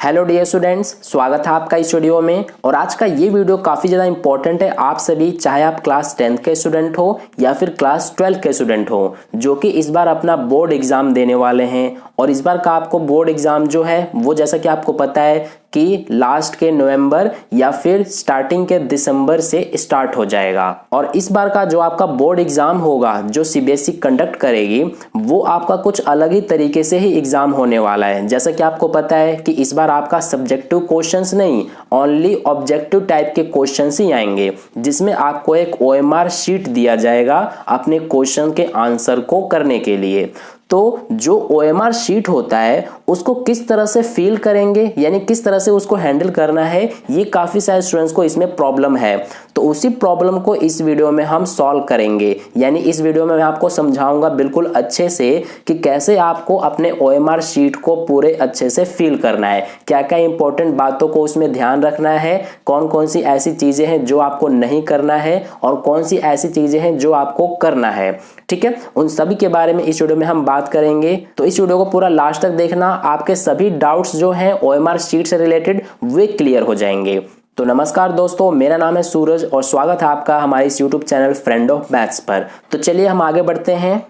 Hello dear students, स्वागत है आपका इस वीडियो में। और आज का ये वीडियो काफ़ी ज़्यादा इंपॉर्टेंट है आप सभी, चाहे आप क्लास 10th के स्टूडेंट हो या फिर क्लास 12th के स्टूडेंट हो, जो कि इस बार अपना बोर्ड एग्जाम देने वाले हैं। और इस बार का आपको बोर्ड एग्जाम जो है वो, जैसा कि आपको पता है कि लास्ट के नवंबर या फिर स्टार्टिंग के दिसंबर से स्टार्ट हो जाएगा। और इस बार का जो आपका बोर्ड एग्जाम होगा, जो सीबीएसई कंडक्ट करेगी, वो आपका कुछ अलग ही तरीके से ही एग्जाम होने वाला है। जैसा कि आपको पता है कि इस बार आपका सब्जेक्टिव क्वेश्चंस नहीं, ओनली ऑब्जेक्टिव टाइप के क्वेश्चंस ही आएंगे, जिसमें आपको एक ओएमआर शीट दिया जाएगा अपने क्वेश्चन के आंसर को करने के लिए। तो जो ओएमआर शीट होता है उसको किस तरह से फिल करेंगे, यानी किस तरह से उसको हैंडल करना है, ये काफी सारे स्टूडेंट्स को इसमें प्रॉब्लम है। तो उसी प्रॉब्लम को इस वीडियो में हम सॉल्व करेंगे। यानी इस वीडियो में मैं आपको समझाऊंगा बिल्कुल अच्छे से कि कैसे आपको अपने ओएमआर शीट को पूरे अच्छे से फिल करना है, क्या क्या इंपॉर्टेंट बातों को उसमें ध्यान रखना है, कौन कौन सी ऐसी चीजें हैं जो आपको नहीं करना है और कौन सी ऐसी चीजें हैं जो आपको करना है। ठीक है, उन सभी के बारे में इस वीडियो में हम बात करेंगे। तो इस वीडियो को पूरा लास्ट तक देखना, आपके सभी डाउट्स जो हैं ओएमआर शीट से रिलेटेड वे क्लियर हो जाएंगे। तो नमस्कार दोस्तों, मेरा नाम है सूरज और स्वागत है आपका हमारे इस YouTube channel friend of maths पर। तो चलिए हम आगे बढ़ते हैं।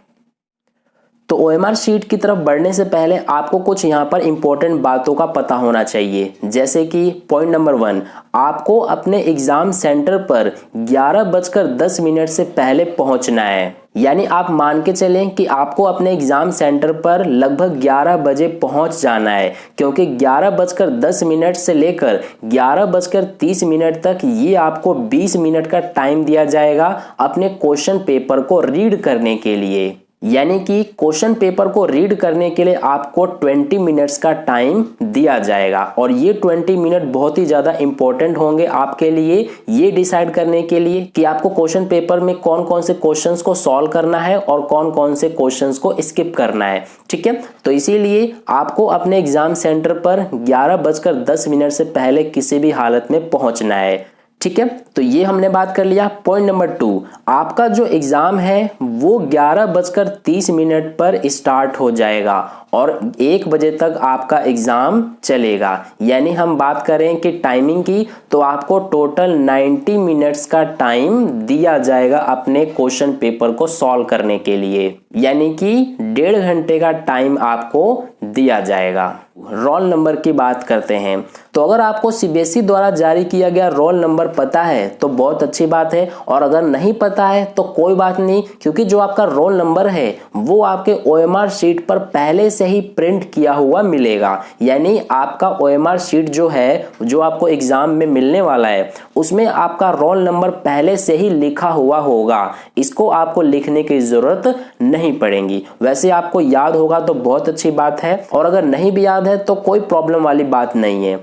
तो ओएमआर शीट की तरफ बढ़ने से पहले आपको कुछ यहाँ पर इंपॉर्टेंट बातों का पता होना चाहिए। जैसे कि पॉइंट नंबर 1, आपको अपने एग्जाम सेंटर पर 11:10 से पहले पहुंचना है। यानी आप मान के चलें कि आपको अपने एग्जाम सेंटर पर लगभग 11 बजे पहुंच जाना है, क्योंकि 11:10 से लेकर 11:30 तक ये आपको 20 मिनट का टाइम दिया जाएगा अपने क्वेश्चन पेपर को रीड करने के लिए। यानी कि क्वेश्चन पेपर को रीड करने के लिए आपको 20 मिनट्स का टाइम दिया जाएगा। और ये 20 मिनट बहुत ही ज्यादा इंपॉर्टेंट होंगे आपके लिए, ये डिसाइड करने के लिए कि आपको क्वेश्चन पेपर में कौन कौन से क्वेश्चंस को सॉल्व करना है और कौन कौन से क्वेश्चंस को स्किप करना है। ठीक है, तो इसीलिए आपको अपने एग्जाम सेंटर पर 11:10 से पहले किसी भी हालत में पहुंचना है। ठीक है, तो ये हमने बात कर लिया। पॉइंट नंबर 2, आपका जो एग्जाम है वो 11:30 पर स्टार्ट हो जाएगा और 1 बजे तक आपका एग्जाम चलेगा। यानी हम बात करें कि टाइमिंग की, तो आपको टोटल 90 मिनट्स का टाइम दिया जाएगा अपने क्वेश्चन पेपर को सॉल्व करने के लिए। यानी कि 1.5 घंटे का टाइम आपको दिया जाएगा। रोल नंबर की बात करते हैं, तो अगर आपको सीबीएसई द्वारा जारी किया गया रोल नंबर पता है तो बहुत अच्छी बात है, और अगर नहीं पता है तो कोई बात नहीं, क्योंकि जो आपका रोल नंबर है वो आपके ओएमआर शीट पर पहले से ही प्रिंट किया हुआ मिलेगा। यानी आपका ओएमआर शीट जो है, जो आपको एग्जाम में मिलने वाला है, उसमें आपका रोल नंबर पहले से ही लिखा हुआ होगा। इसको आपको लिखने की जरूरत नहीं पड़ेगी। वैसे आपको याद होगा तो बहुत अच्छी बात है, और अगर नहीं भी याद है तो कोई प्रॉब्लम वाली बात नहीं है।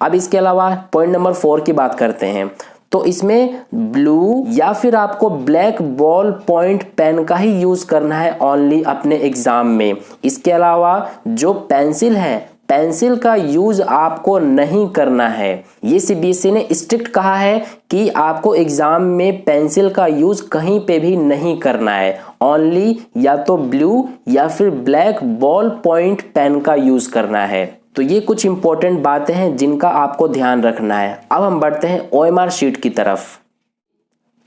अब इसके अलावा पॉइंट नंबर 4 की बात करते हैं। तो इसमें ब्लू या फिर आपको ब्लैक बॉल पॉइंट पेन का ही यूज करना है ओनली अपने एग्जाम में। इसके अलावा जो पेंसिल है, पेंसिल का यूज आपको नहीं करना है। ये सीबीएसई ने स्ट्रिक्ट कहा है कि आपको एग्जाम में पेंसिल का यूज कहीं पे भी नहीं करना है। ओनली या तो ब्लू या फिर ब्लैक बॉल पॉइंट पेन का यूज करना है। तो ये कुछ इंपॉर्टेंट बातें हैं जिनका आपको ध्यान रखना है। अब हम बढ़ते हैं ओएमआर शीट की तरफ।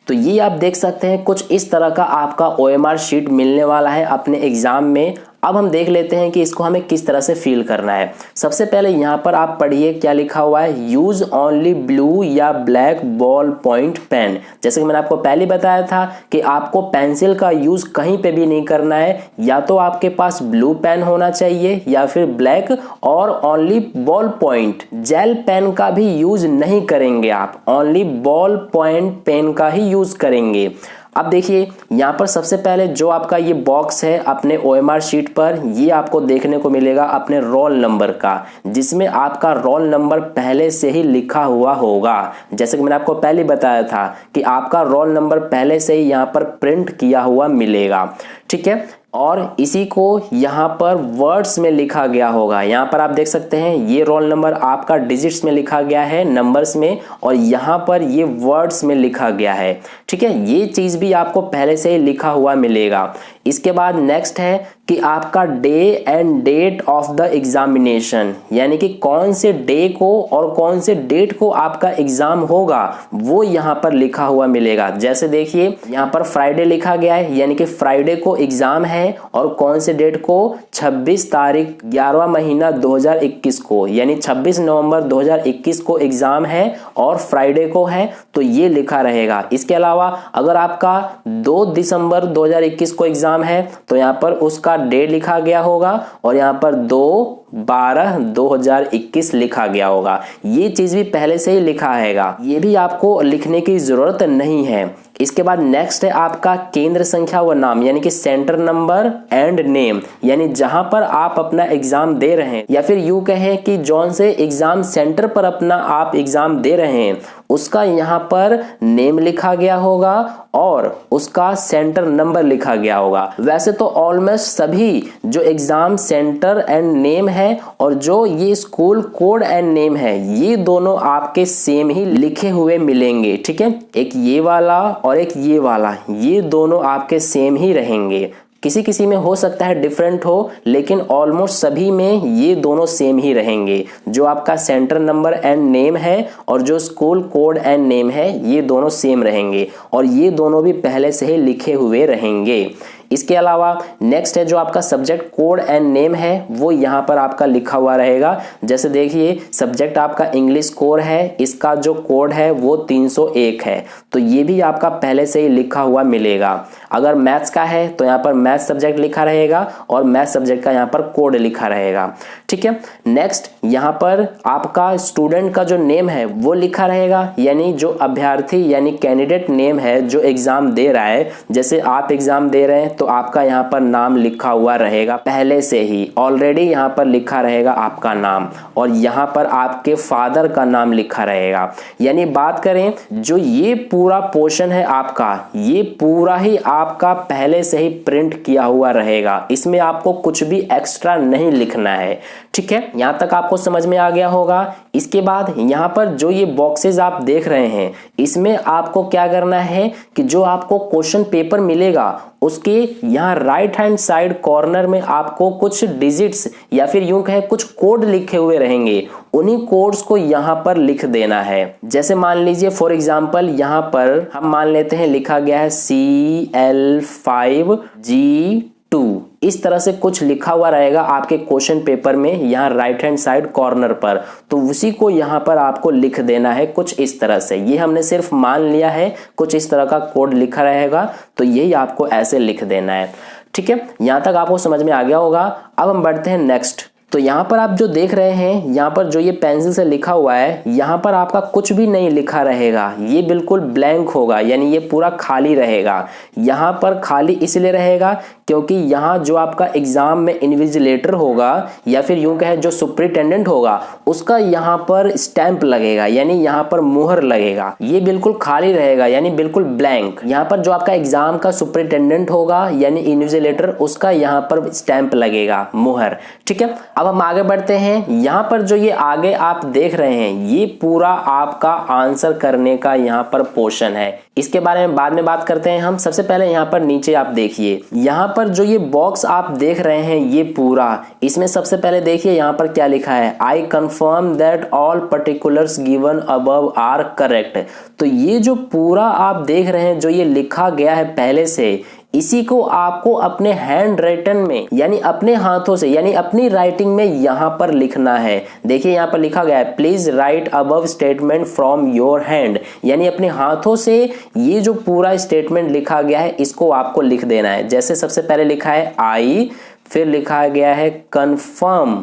तो ये आप देख सकते हैं कुछ इस तरह का आपका ओएमआर शीट मिलने वाला है अपने एग्जाम में। अब हम देख लेते हैं कि इसको हमें किस तरह से फिल करना है। सबसे पहले यहाँ पर आप पढ़िए क्या लिखा हुआ है, यूज ओनली ब्लू या ब्लैक बॉल पॉइंट पेन। जैसे कि मैंने आपको पहले बताया था कि आपको पेंसिल का यूज कहीं पे भी नहीं करना है, या तो आपके पास ब्लू पेन होना चाहिए या फिर ब्लैक, और only ball point, gel pen का भी यूज नहीं करेंगे आप, ओनली बॉल पॉइंट पेन का ही यूज करेंगे। अब देखिए यहाँ पर सबसे पहले जो आपका ये बॉक्स है अपने ओएमआर शीट पर, ये आपको देखने को मिलेगा अपने रोल नंबर का, जिसमें आपका रोल नंबर पहले से ही लिखा हुआ होगा। जैसे कि मैंने आपको पहले बताया था कि आपका रोल नंबर पहले से ही यहाँ पर प्रिंट किया हुआ मिलेगा। ठीक है, और इसी को यहाँ पर वर्ड्स में लिखा गया होगा। यहाँ पर आप देख सकते हैं ये रोल नंबर आपका डिजिट्स में लिखा गया है, नंबर्स में, और यहाँ पर ये वर्ड्स में लिखा गया है। ठीक है, ये चीज भी आपको पहले से ही लिखा हुआ मिलेगा। इसके बाद नेक्स्ट है कि आपका day and date of the examination, यानी कि कौन से डे को और कौन से डेट को आपका एग्जाम होगा वो यहाँ पर लिखा हुआ मिलेगा। जैसे देखिए यहाँ पर फ्राइडे लिखा गया है, यानी कि फ्राइडे को एग्जाम है, और कौन से डेट को, 26 तारीख 11वां महीना 2021 को, यानी 26 नवंबर 2021 को एग्जाम है और फ्राइडे को है, तो ये लिखा रहेगा। इसके अलावा अगर आपका 2 दिसंबर 2021 को एग्जाम है तो यहाँ पर उसका डे लिखा गया होगा और यहाँ पर 2/12/2021 लिखा गया होगा। ये चीज भी पहले से ही लिखा हैगा, ये भी आपको लिखने की जरूरत नहीं है। इसके बाद नेक्स्ट है आपका केंद्र संख्या व नाम, यानी कि सेंटर नंबर एंड नेम, यानी जहां पर आप अपना एग्जाम दे रहे हैं, या फिर यूं कहें कि जौन से एग्जाम सेंटर पर अपना आप एग्जाम दे रहे हैं उसका यहाँ पर नेम लिखा गया होगा और उसका सेंटर नंबर लिखा गया होगा। वैसे तो ऑलमोस्ट सभी जो एग्जाम सेंटर एंड नेम है और जो ये स्कूल कोड एंड नेम है, ये दोनों आपके सेम ही लिखे हुए मिलेंगे। ठीक है, एक ये वाला और एक ये वाला, ये दोनों आपके सेम ही रहेंगे। किसी किसी में हो सकता है डिफरेंट हो, लेकिन ऑलमोस्ट सभी में ये दोनों सेम ही रहेंगे। जो आपका सेंटर नंबर एंड नेम है और जो स्कूल कोड एंड नेम है, ये दोनों सेम रहेंगे और ये दोनों भी पहले से ही लिखे हुए रहेंगे। इसके अलावा नेक्स्ट है जो आपका सब्जेक्ट कोड एंड नेम है, वो यहाँ पर आपका लिखा हुआ रहेगा। जैसे देखिए सब्जेक्ट आपका इंग्लिश कोर है, इसका जो कोड है वो 301 है, तो ये भी आपका पहले से ही लिखा हुआ मिलेगा। अगर मैथ्स का है तो यहाँ पर मैथ्स सब्जेक्ट लिखा रहेगा और मैथ्स सब्जेक्ट का यहाँ पर कोड लिखा रहेगा। ठीक है, नेक्स्ट यहाँ पर आपका स्टूडेंट का जो नेम है वो लिखा रहेगा, यानी जो अभ्यर्थी यानी कैंडिडेट नेम है जो एग्जाम दे रहा है। जैसे आप एग्जाम दे रहे हैं तो आपका यहाँ पर नाम लिखा हुआ रहेगा, पहले से ही ऑलरेडी यहाँ पर लिखा रहेगा आपका नाम, और यहाँ पर आपके फादर का नाम लिखा रहेगा। यानी बात करें जो ये पूरा पोर्शन है आपका, ये पूरा ही आपका पहले से ही प्रिंट किया हुआ रहेगा, इसमें आपको कुछ भी एक्स्ट्रा नहीं लिखना है। ठीक है, यहां तक आपको समझ में आ गया होगा। इसके बाद यहाँ पर जो ये बॉक्सेस आप देख रहे हैं, इसमें आपको क्या करना है कि जो आपको क्वेश्चन पेपर मिलेगा उसके यहाँ राइट हैंड साइड कॉर्नर में आपको कुछ डिजिट्स या फिर यूं कहें कुछ कोड लिखे हुए रहेंगे, उन्हीं कोड्स को यहाँ पर लिख देना है। जैसे मान लीजिए फॉर एग्जांपल यहाँ पर हम मान लेते हैं लिखा गया है CL5G2, इस तरह से कुछ लिखा हुआ रहेगा आपके क्वेश्चन पेपर में यहाँ राइट हैंड साइड कॉर्नर पर, तो उसी को यहाँ पर आपको लिख देना है कुछ इस तरह से। ये हमने सिर्फ मान लिया है, कुछ इस तरह का कोड लिखा रहेगा, तो यही आपको ऐसे लिख देना है। ठीक है, यहाँ तक आपको समझ में आ गया होगा। अब हम बढ़ते हैं नेक्स्ट। तो यहाँ पर आप जो देख रहे हैं, यहाँ पर जो ये पेंसिल से लिखा हुआ है, यहाँ पर आपका कुछ भी नहीं लिखा रहेगा, ये बिल्कुल ब्लैंक होगा, यानी ये पूरा खाली रहेगा। यहाँ पर खाली इसलिए रहेगा क्योंकि यहाँ जो आपका एग्जाम में इन्विजिलेटर होगा या फिर यूं कहें जो सुपरिटेंडेंट होगा, उसका यहाँ पर स्टैंप लगेगा, यानी यहाँ पर मुहर लगेगा। ये बिल्कुल खाली रहेगा, यानी बिल्कुल ब्लैंक। यहाँ पर जो आपका एग्जाम का सुपरिटेंडेंट होगा यानी इन्विजिलेटर, उसका यहाँ पर स्टैंप लगेगा, मुहर। ठीक है, अब हम आगे बढ़ते हैं। यहाँ पर जो ये आगे आप देख रहे हैं, ये पूरा आपका आंसर करने का यहाँ पर पोर्शन है, इसके बारे में बाद में बात करते हैं हम। सबसे पहले यहाँ पर नीचे आप देखिए, यहाँ पर जो ये बॉक्स आप देख रहे हैं ये पूरा, इसमें सबसे पहले देखिए यहाँ पर क्या लिखा है, I confirm that all particulars given above are correct. तो ये जो पूरा आप देख रहे हैं जो ये लिखा गया है पहले से, इसी को आपको अपने हैंड राइटन में यानी अपने हाथों से यानी अपनी राइटिंग में यहाँ पर लिखना है। देखिए यहाँ पर लिखा गया है please right above statement from your hand, यानी अपने हाथों से ये जो पूरा स्टेटमेंट लिखा गया है इसको आपको लिख देना है। जैसे सबसे पहले लिखा है आई, फिर लिखा गया है confirm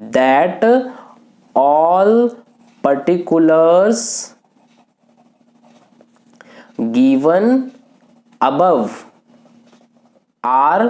that all particulars given above are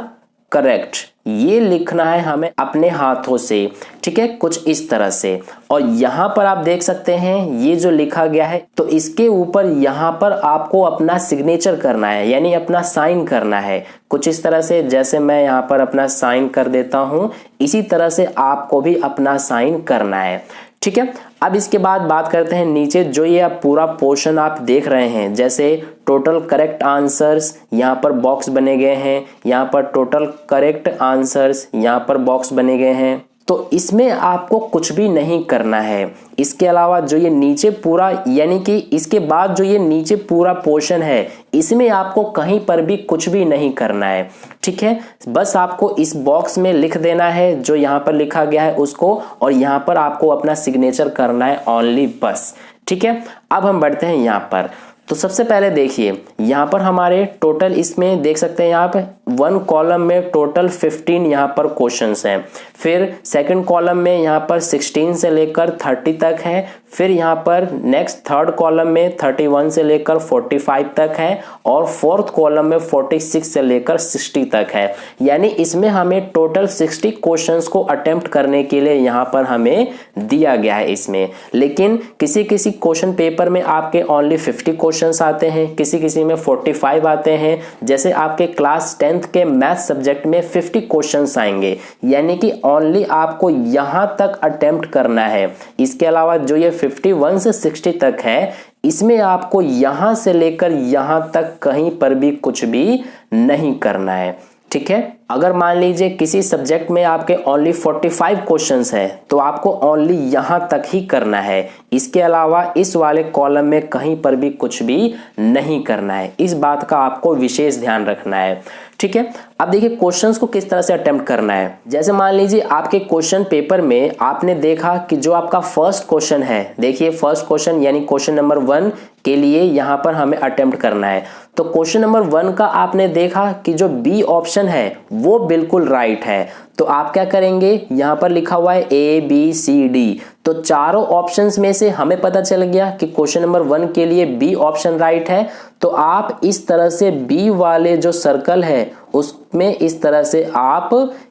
correct, ये लिखना है हमें अपने हाथों से, ठीक है, कुछ इस तरह से। और यहाँ पर आप देख सकते हैं ये जो लिखा गया है, तो इसके ऊपर यहाँ पर आपको अपना सिग्नेचर करना है, यानी अपना साइन करना है कुछ इस तरह से। जैसे मैं यहाँ पर अपना साइन कर देता हूँ, इसी तरह से आपको भी अपना साइन करना है, ठीक है। अब इसके बाद बात करते हैं नीचे जो ये पूरा पोर्शन आप देख रहे हैं, जैसे टोटल करेक्ट आंसर्स यहाँ पर बॉक्स बने गए हैं, यहाँ पर टोटल करेक्ट आंसर्स यहाँ पर बॉक्स बने गए हैं। तो इसमें आपको कुछ भी नहीं करना है। इसके अलावा जो ये नीचे पूरा, यानी कि इसके बाद जो ये नीचे पूरा पोर्शन है, इसमें आपको कहीं पर भी कुछ भी नहीं करना है, ठीक है। बस आपको इस बॉक्स में लिख देना है जो यहाँ पर लिखा गया है उसको, और यहाँ पर आपको अपना सिग्नेचर करना है ओनली, बस, ठीक है। अब हम बढ़ते हैं यहाँ पर। तो सबसे पहले देखिए यहाँ पर हमारे टोटल, इसमें देख सकते हैं यहाँ पे 1 कॉलम में टोटल 15 यहाँ पर क्वेश्चंस हैं। फिर सेकंड कॉलम में यहाँ पर 16 से लेकर 30 तक है। फिर यहाँ पर नेक्स्ट थर्ड कॉलम में 31 से लेकर 45 तक है, और फोर्थ कॉलम में 46 से लेकर 60 तक है। यानी इसमें हमें टोटल 60 क्वेश्चंस को अटेम्प्ट करने के लिए यहाँ पर हमें दिया गया है इसमें। लेकिन किसी किसी क्वेश्चन पेपर में आपके ओनली 50 क्वेश्चंस आते हैं, किसी किसी में 45 आते हैं। जैसे आपके क्लास 10th के मैथ सब्जेक्ट में 50 क्वेश्चंस आएंगे, यानी कि ओनली आपको यहाँ तक अटेम्प्ट करना है। इसके अलावा जो ये 51 से 60 तक है, इसमें आपको यहां से लेकर यहां तक कहीं पर भी कुछ भी नहीं करना है, ठीक है। अगर मान लीजिए किसी सब्जेक्ट में आपके ओनली 45 क्वेश्चंस है, तो आपको ओनली यहां तक ही करना है। इसके अलावा इस वाले कॉलम में कहीं पर भी कुछ भी नहीं करना है। इस बात का आपको विशेष ध्यान रखना है, ठीक है। अब देखिए क्वेश्चंस को किस तरह से अटेम्प्ट करना है। जैसे मान लीजिए आपके क्वेश्चन पेपर में आपने देखा कि जो आपका फर्स्ट क्वेश्चन है, देखिए फर्स्ट क्वेश्चन यानी क्वेश्चन नंबर 1 के लिए यहाँ पर हमें अटेम्प्ट करना है। तो क्वेश्चन नंबर 1 का आपने देखा कि जो बी ऑप्शन है वो बिल्कुल राइट है। तो आप क्या करेंगे, यहाँ पर लिखा हुआ है ABCD, तो चारों ऑप्शंस में से हमें पता चल गया कि क्वेश्चन नंबर 1 के लिए बी ऑप्शन राइट है। तो आप इस तरह से बी वाले जो सर्कल है उसमें इस तरह से आप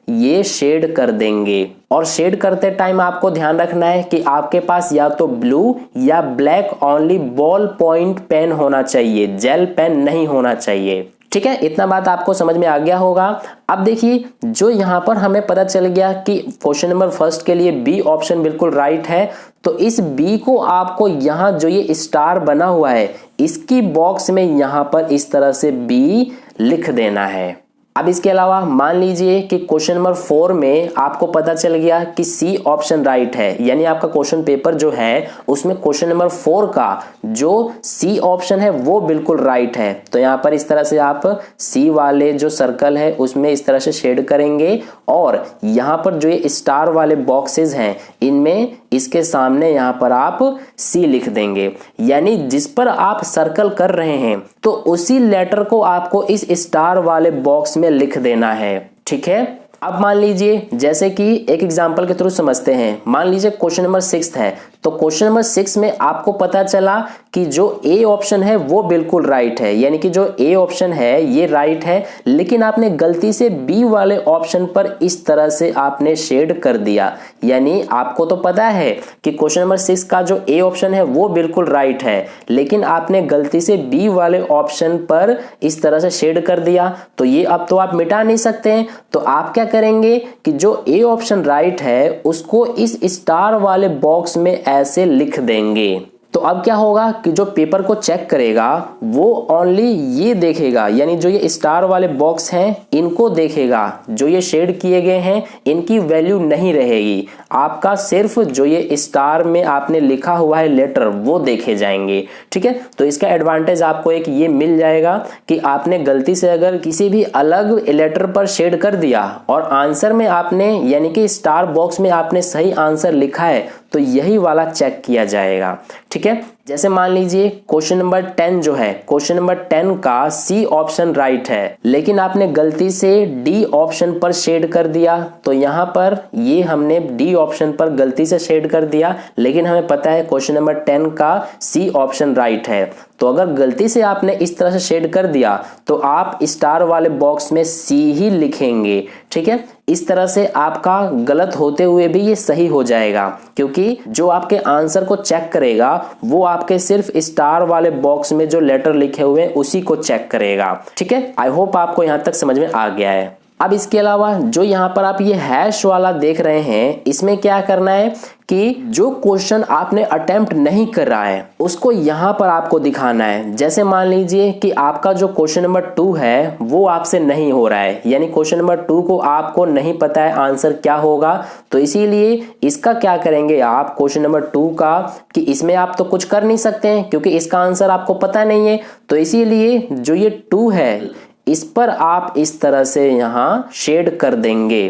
ये शेड कर देंगे। और शेड करते टाइम आपको ध्यान रखना है कि आपके पास या तो ब्लू या black only ball point pen होना चाहिए, जेल पेन नहीं होना चाहिए, ठीक है। इतना बात आपको समझ में आ गया होगा। अब देखिए जो यहाँ पर हमें पता चल गया कि क्वेश्चन नंबर फर्स्ट के लिए बी ऑप्शन बिल्कुल राइट है, तो इस बी को आपको यहाँ जो ये स्टार बना हुआ है इसकी बॉक्स में यहाँ पर इस तरह से बी लिख देना है। अब इसके अलावा मान लीजिए कि क्वेश्चन नंबर 4 में आपको पता चल गया कि सी ऑप्शन राइट है, यानी आपका क्वेश्चन पेपर जो है उसमें क्वेश्चन नंबर 4 का जो सी ऑप्शन है वो बिल्कुल राइट है। तो यहाँ पर इस तरह से आप सी वाले जो सर्कल है उसमें इस तरह से शेड करेंगे, और यहाँ पर जो ये स्टार वाले बॉक्सेस हैं इनमें इसके सामने यहाँ पर आप सी लिख देंगे। यानी जिस पर आप सर्कल कर रहे हैं तो उसी लेटर को आपको इस स्टार वाले बॉक्स में लिख देना है, ठीक है। अब मान लीजिए जैसे कि एक एग्जांपल के थ्रू समझते हैं। मान लीजिए क्वेश्चन नंबर 6 है, तो क्वेश्चन नंबर 6 में आपको पता चला कि जो ए ऑप्शन है वो बिल्कुल राइट है, यानी कि जो ए ऑप्शन है ये राइट है, लेकिन आपने गलती से बी वाले ऑप्शन पर इस तरह से आपने शेड कर दिया। यानी आपको तो पता है कि क्वेश्चन नंबर 6 का जो ए ऑप्शन है वो बिल्कुल राइट है, लेकिन आपने गलती से बी वाले ऑप्शन पर इस तरह से शेड कर दिया। तो ये अब तो आप मिटा नहीं सकते हैं, तो आप क्या करेंगे कि जो ए ऑप्शन राइट है उसको इस स्टार वाले बॉक्स में ऐसे लिख देंगे। तो अब क्या होगा कि जो पेपर को चेक करेगा वो ओनली ये देखेगा, यानी जो ये स्टार वाले बॉक्स हैं इनको देखेगा, जो ये शेड किए गए हैं इनकी वैल्यू नहीं रहेगी। आपका सिर्फ जो ये स्टार में आपने लिखा हुआ है लेटर वो देखे जाएंगे, ठीक है। तो इसका एडवांटेज आपको एक ये मिल जाएगा कि आपने गलती से अगर किसी भी अलग लेटर पर शेड कर दिया और आंसर में आपने यानी कि स्टार बॉक्स में आपने सही आंसर लिखा है तो यही वाला चेक किया जाएगा, ठीक है। जैसे मान लीजिए क्वेश्चन नंबर 10 जो है, क्वेश्चन नंबर 10 का सी ऑप्शन राइट है, लेकिन आपने गलती से डी ऑप्शन पर शेड कर दिया। तो यहाँ पर ये हमने डी ऑप्शन पर गलती से शेड कर दिया, लेकिन हमें पता है क्वेश्चन नंबर 10 का सी ऑप्शन राइट है। तो अगर गलती से आपने इस तरह से शेड कर दिया तो आप स्टार वाले बॉक्स में सी ही लिखेंगे, ठीक है। इस तरह से आपका गलत होते हुए भी ये सही हो जाएगा, क्योंकि जो आपके आंसर को चेक करेगा वो आपके सिर्फ स्टार वाले बॉक्स में जो लेटर लिखे हुए हैं उसी को चेक करेगा। ठीक है, आई होप आपको यहां तक समझ में आ गया है। अब इसके अलावा जो यहाँ पर आप ये हैश वाला देख रहे हैं, इसमें क्या करना है कि जो क्वेश्चन आपने अटेम्प्ट नहीं कर रहा है उसको यहाँ पर आपको दिखाना है। जैसे मान लीजिए कि आपका जो क्वेश्चन नंबर 2 है वो आपसे नहीं हो रहा है, यानी क्वेश्चन नंबर 2 को आपको नहीं पता है आंसर क्या होगा, तो इसीलिए इसका क्या करेंगे आप क्वेश्चन नंबर 2 का कि इसमें आप तो कुछ कर नहीं सकते हैं क्योंकि इसका आंसर आपको पता नहीं है, तो इसीलिए जो ये 2 है इस पर आप इस तरह से यहाँ शेड कर देंगे।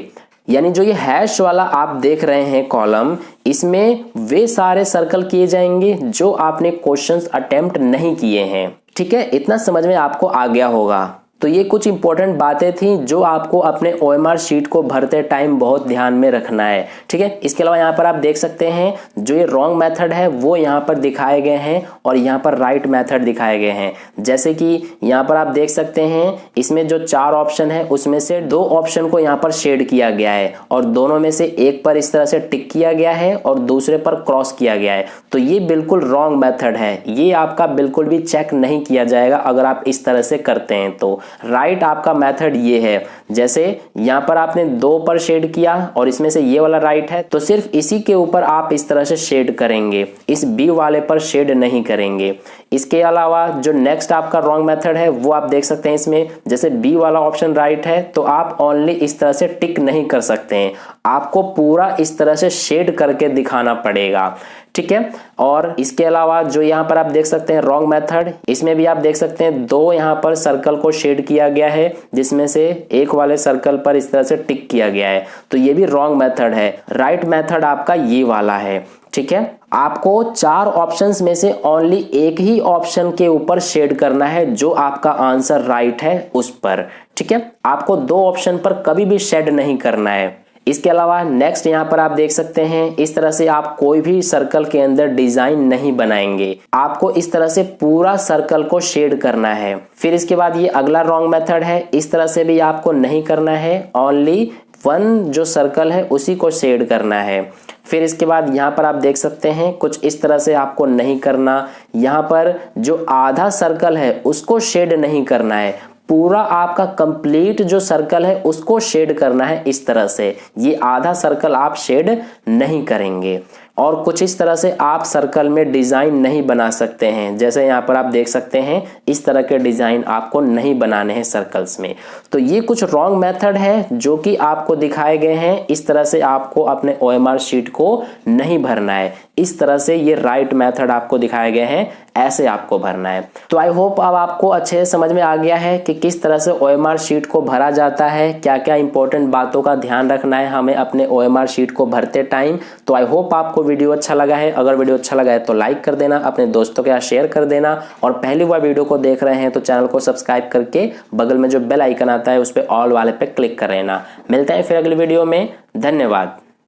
यानी जो ये हैश वाला आप देख रहे हैं कॉलम, इसमें वे सारे सर्कल किए जाएंगे जो आपने क्वेश्चंस अटेम्प्ट नहीं किए हैं। ठीक है, इतना समझ में आपको आ गया होगा। तो ये कुछ इंपॉर्टेंट बातें थी जो आपको अपने OMR शीट को भरते टाइम बहुत ध्यान में रखना है। ठीक है, इसके अलावा यहाँ पर आप देख सकते हैं जो ये रॉन्ग मेथड है वो यहाँ पर दिखाए गए हैं और यहाँ पर राइट मेथड दिखाए गए हैं। जैसे कि यहाँ पर आप देख सकते हैं इसमें जो 4 ऑप्शन है उसमें से 2 ऑप्शन को यहाँ पर शेड किया गया है और दोनों में से एक पर इस तरह से टिक किया गया है और दूसरे पर क्रॉस किया गया है, तो ये बिल्कुल रॉन्ग मेथड है। ये आपका बिल्कुल भी चेक नहीं किया जाएगा अगर आप इस तरह से करते हैं। तो राइट आपका मेथड ये है, जैसे यहाँ पर आपने 2 पर शेड किया और इसमें से ये वाला राइट है, तो सिर्फ इसी के ऊपर आप इस तरह से शेड करेंगे, इस बी वाले पर शेड नहीं करेंगे। इसके अलावा जो नेक्स्ट आपका रॉन्ग मेथड है वो आप देख सकते हैं, इसमें जैसे बी वाला ऑप्शन राइट है तो आप ओनली इस तरह से टिक नहीं कर सकते हैं, आपको पूरा इस तरह से शेड करके दिखाना पड़ेगा। ठीक है, और इसके अलावा जो यहाँ पर आप देख सकते हैं रॉन्ग मेथड, इसमें भी आप देख सकते हैं 2 यहाँ पर सर्कल को शेड किया गया है जिसमें से एक वाले सर्कल पर इस तरह से टिक किया गया है, तो ये भी रॉन्ग मेथड है। राइट मेथड आपका ये वाला है। ठीक है, आपको 4 ऑप्शंस में से ओनली एक ही ऑप्शन के ऊपर शेड करना है जो आपका आंसर राइट है उस पर। ठीक है, आपको 2 ऑप्शन पर कभी भी शेड नहीं करना है। इसके अलावा नेक्स्ट यहाँ पर आप देख सकते हैं इस तरह से आप कोई भी सर्कल के अंदर डिजाइन नहीं बनाएंगे, आपको इस तरह से पूरा सर्कल को शेड करना है। फिर इसके बाद ये अगला रॉन्ग मेथड है, इस तरह से भी आपको नहीं करना है, ओनली 1 जो सर्कल है उसी को शेड करना है। फिर इसके बाद यहाँ पर आप देख सकते हैं कुछ इस तरह से आपको नहीं करना, यहाँ पर जो आधा सर्कल है उसको शेड नहीं करना है, पूरा आपका कंप्लीट जो सर्कल है उसको शेड करना है इस तरह से, ये आधा सर्कल आप शेड नहीं करेंगे। और कुछ इस तरह से आप सर्कल में डिजाइन नहीं बना सकते हैं, जैसे यहाँ पर आप देख सकते हैं इस तरह के डिजाइन आपको नहीं बनाने हैं सर्कल्स में। तो ये कुछ रॉन्ग मेथड है जो कि आपको दिखाए गए हैं, इस तरह से आपको अपने OMR शीट को नहीं भरना है। इस तरह से ये राइट मेथड आपको दिखाए गए हैं, ऐसे आपको भरना है। तो आई होप अब आपको अच्छे से समझ में आ गया है कि किस तरह से OMR शीट को भरा जाता है, क्या क्या इंपॉर्टेंट बातों का ध्यान रखना है हमें अपने OMR शीट को भरते टाइम। तो आई होप आपको वीडियो अच्छा लगा है, अगर वीडियो अच्छा लगा है तो लाइक कर देना, अपने दोस्तों के साथ शेयर कर देना, और पहली बार वीडियो को देख रहे हैं तो चैनल को सब्सक्राइब करके बगल में जो बेल आइकन आता है उस पर ऑल वाले पे क्लिक कर लेना। मिलते हैं फिर अगली वीडियो में, धन्यवाद।